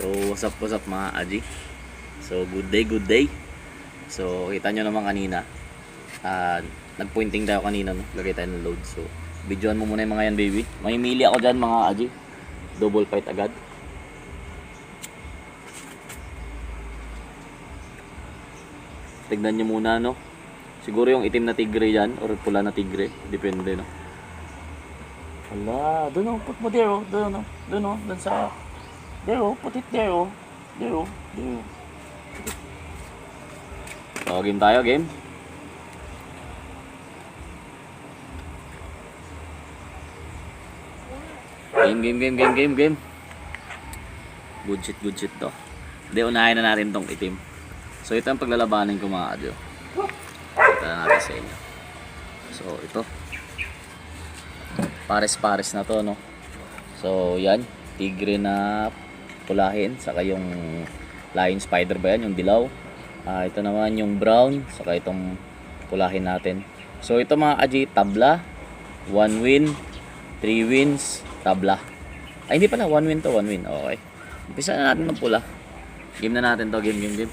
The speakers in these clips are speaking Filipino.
So what's up mga Aji. So good day, good day. So kita nyo naman kanina, nagpointing tayo kanina, no? Lagay tayo ng load. So videoan mo muna yung mga yan, baby. May mili ako dyan mga Aji. Double fight agad. Tignan nyo muna, no? Siguro yung itim na tigre yan or pula na tigre, depende, no? Wala, doon, put mo there, oh. Doon, doon sa there, put it there, there. So, game tayo, game. Game. Good shit to. Hindi, unahin na natin tong itim. So, ito ang paglalabanin ko mga adyo. Ito na natin sa inyo. So, ito. Pares-pares na to, no? So, yan. Tigre na pulahin. Saka yung lion spider ba yan? Yung dilaw. Ito naman yung brown. Saka itong pulahin natin. So, ito mga Aji, tabla. 1 win. 3 wins. Tabla. Ay, hindi pala. 1 win to. 1 win. Okay. Umpisa na natin ng pula. Game na natin to. Game. Game.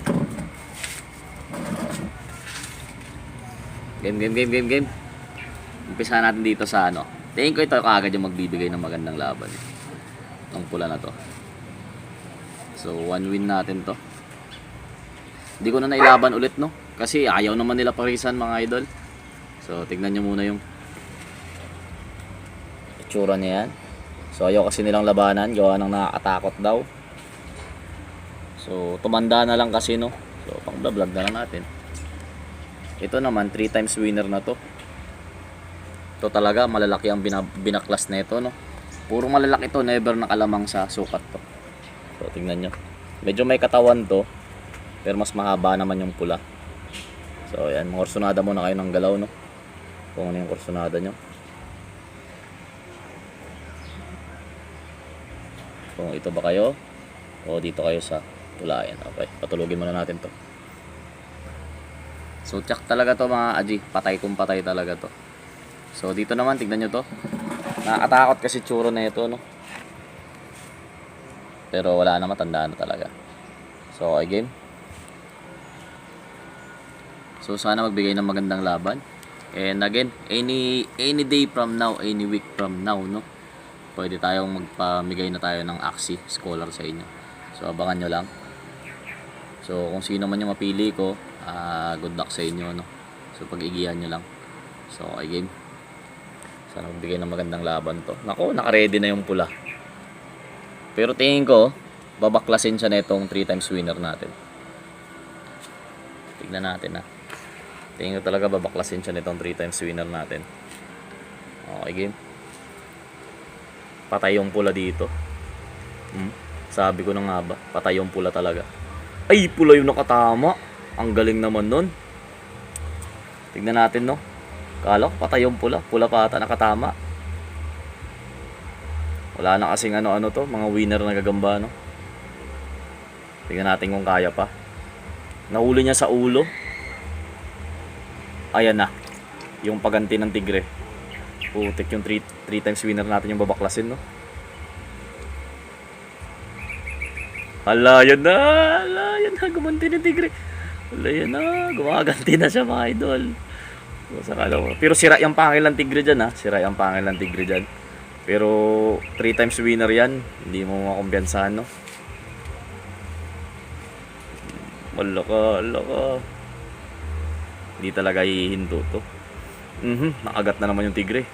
Umpisa natin dito sa ano. Tingin ko ito kaagad yung magbibigay ng magandang laban. Ang pula na to. So 1 win natin to. Hindi ko na nailaban ulit, no? Kasi ayaw naman nila parisan mga idol. So tignan nyo muna yung itsura niya yan. So ayaw kasi nilang labanan. Gawa ng nakakatakot daw. So tumanda na lang kasi, no? So pang vlog na lang natin. Ito naman 3 times winner na to. Ito talaga malalaki ang binaklas nito, no? Puro malalaki to, never nakalamang sa sukat to. So tingnan nyo. Medyo may katawan to, pero mas mahaba naman yung pula. So ayan, kursunada muna kayo ng galaw, no? Kung ano yung kursunada nyo. Kung ito ba kayo o dito kayo sa pulayan. Okay, patulugin muna natin to. So tsak talaga to mga Aji, patay kung patay talaga to. So dito naman, tignan nyo to. Nakakatakot kasi tsuro na ito, no? Pero wala na, matandaan na talaga. So okay, game. So sana magbigay ng magandang laban. And again, any day from now, any week from now, no? Pwede tayong magpamigay na tayo ng Axie Scholar sa inyo. So abangan nyo lang. So kung sino man yung mapili ko, good luck sa inyo, no? So pag-igihan nyo lang. So okay, game. Sana magbigay ng magandang laban to. Nako, naka-ready na yung pula. Pero tingin ko, babaklasin siya na itong 3 times winner natin. Tignan natin, ha. Tingin ko talaga babaklasin siya na itong 3 times winner natin. Okay, game. Patay yung pula dito. Sabi ko na nga ba, patay yung pula talaga. Ay, pula yung nakatama. Ang galing naman nun. Tignan natin, no. Kala ko patay yung pula. Pula pa ata nakatama. Wala na kasing ano to. Mga winner na gagamba, no. Tignan natin kung kaya pa. Nahuli niya sa ulo. Ayan na. Yung paganti ng tigre. Putik yung 3 times winner natin yung babaklasin, no. Hala, yan na. Gumanti ng tigre. Hala, yan na. Gumaganti na siya, mga idol. Pero sira yung pangil ng tigre dyan, ha. Sira yung pangil ng tigre dyan. Pero 3 times winner yan. Hindi mo makumpiyansahan, no. Wala ka. Hindi talaga hihinto to. Nakagat na naman yung tigre.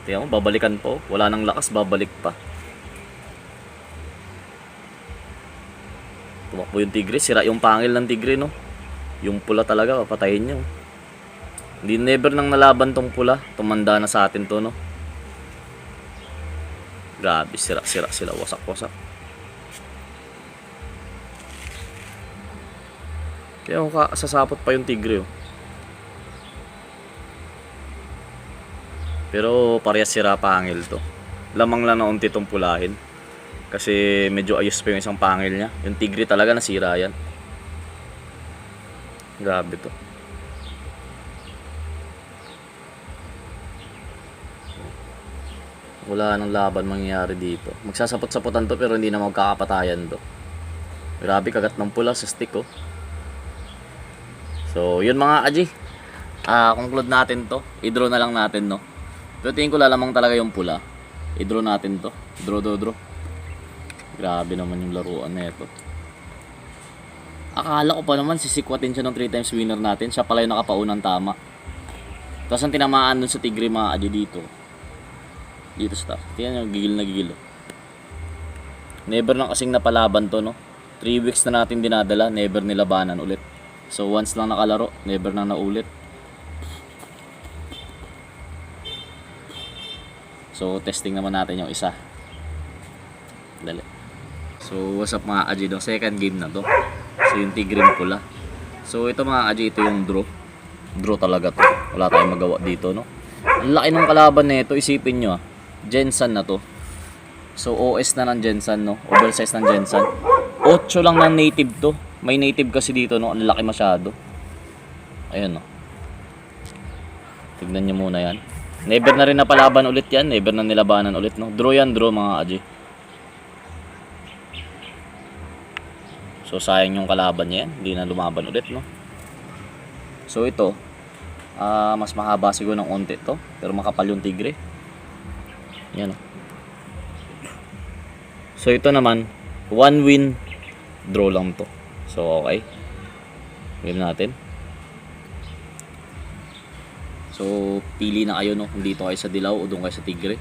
Tingnan mo, babalikan po. Wala nang lakas, babalik pa. Tumakbo yung tigre, sira yung pangil ng tigre, no. Yung pula talaga, papatayin nyo. Hindi never nang nalaban tong pula. Tumanda na sa atin to, no. Grabe, sira sila, wasak. Kaya sasapot pa yung tigre, oh. Pero parehas sira pangil to. Lamang lang na unti tong pulahin. Kasi medyo ayos pa yung isang pangil niya. Yung tigre talaga nasira yan. Grabe to. Wala nang laban mangyayari dito. Magsasapot-sapotan to pero hindi na magkakapatayan to. Grabe, kagat ng pula sa stick oh. So yun mga kaji, conclude natin to. I-draw na lang natin no. Pero tingin ko lalamang talaga yung pula. I-draw natin to. Draw. Grabe naman yung laruan na ito. Akala ko pa naman sisikwatin siya ng 3 times winner natin. Siya pala yung nakapaunang tama. Tapos ang tinamaan dun sa tigre mga kaji dito. Dito sa top. Tingnan nyo, gigil na gigil. Never nang kasing napalaban to, no? 3 weeks na natin dinadala, never nilabanan ulit. So once lang nakalaro, never na naulit. So testing naman natin yung isa. Dali. So what's up mga kaji, second game na to. So yung tigrim pula. So ito mga kaji, ito yung draw. Draw talaga to. Wala tayong magawa dito, no? Ang laki ng kalaban na ito, isipin nyo Jensen na to. So OS na ng Jensen, no? Oversize ng Jensen. 8 lang ng native to. May native kasi dito, no? Ang laki masyado. Ayan, no? Tignan nyo muna yan. Never na rin napalaban ulit yan. Never na nilabanan ulit, no? Draw yan, draw mga kaji. So sayang yung kalaban niya yan. Hindi na lumaban ulit, no? So ito, mas mahaba siguro ng onte to. Pero makapal yung tigre. Yan o. So ito naman, 1 win, draw lang to. So okay. Game natin. So pili na kayo, no, kung dito kayo sa dilaw o doon kayo sa tigre.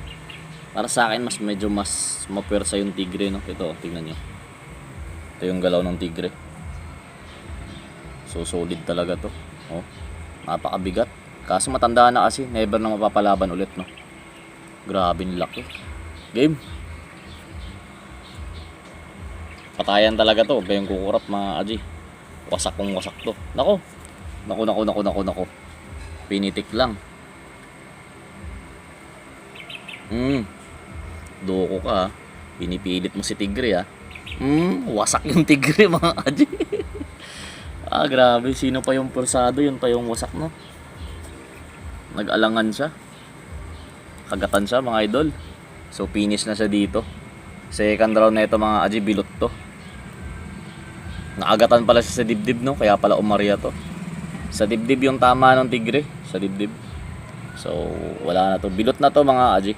Para sa akin medyo mas mapuwersa yung tigre, no. Ito, tingnan nyo. Ito yung galaw ng tigre. So solid talaga to. Oh, napakabigat. Kaso matanda na kasi, never na mapapalaban ulit, no. Grabe yung laki. Game. Patayan talaga to. Huwag kayong kukurap mga kaji. Wasak kong wasak to. Nako. Pinitik lang. Doko ka. Pinipilit mo si tigre wasak yung tigre mga kaji. Grabe. Sino pa yung pursado? Yun pa yung wasak, no. Nag-alangan siya. Kagatan siya mga idol. So finish na siya dito. Second round na ito mga kaji, bilot to. Nakagatan pala siya sa dibdib, no. Kaya pala umarya to. Sa dibdib yung tama ng tigre. Sa dibdib. So wala na to. Bilot na to mga kaji.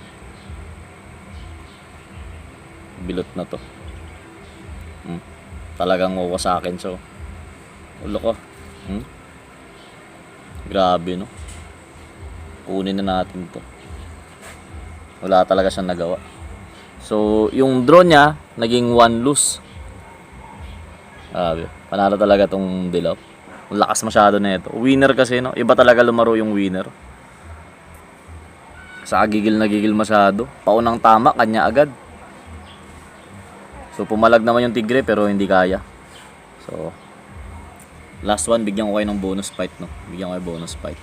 Bilot na to. Talagang wawasakin. So ulo ko. Grabe, no. Kunin na natin to. Wala talaga siyang nagawa. So yung draw niya naging 1 lose. Panalo talaga tong dilaw. Lakas masyado na ito. Winner kasi, no. Iba talaga lumaro yung winner. Sa gigil na gigil masyado. Paunang tama, kanya agad. So pumalag naman yung tigre pero hindi kaya. So last one, bigyan ko kayo ng bonus fight, no. Bigyan ko kayo bonus fight.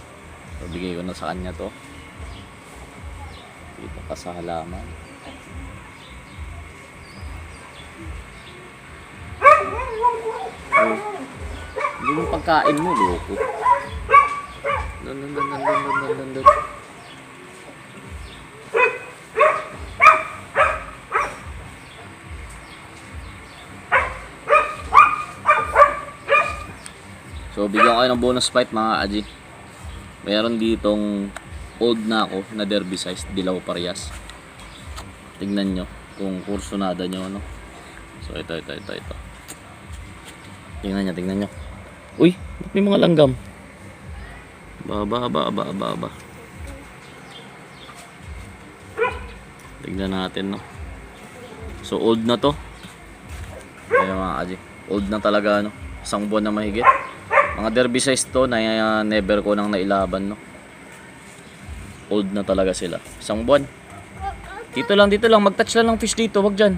So bigay ko na sa kanya to. Dito ka sa halaman. Hindi mo pagkain mo, loko. Dun. So bigyan ko kayo ng bonus fight mga kaji. Meron ditong old na ako na derby size, dilaw parehas. Tingnan nyo kung kursunada nyo, no. So ito. Tingnan nyo. Uy, may mga langgam. Ba. Tignan natin, no. So old na to. Ayun mga kaji. Old na talaga, no. 1 buwan na mahigit. Mga derby size to na never ko nang nailaban, no. Old na talaga sila. 1 buwan. Dito lang. Mag-touch lang ng fish dito. Wag dyan.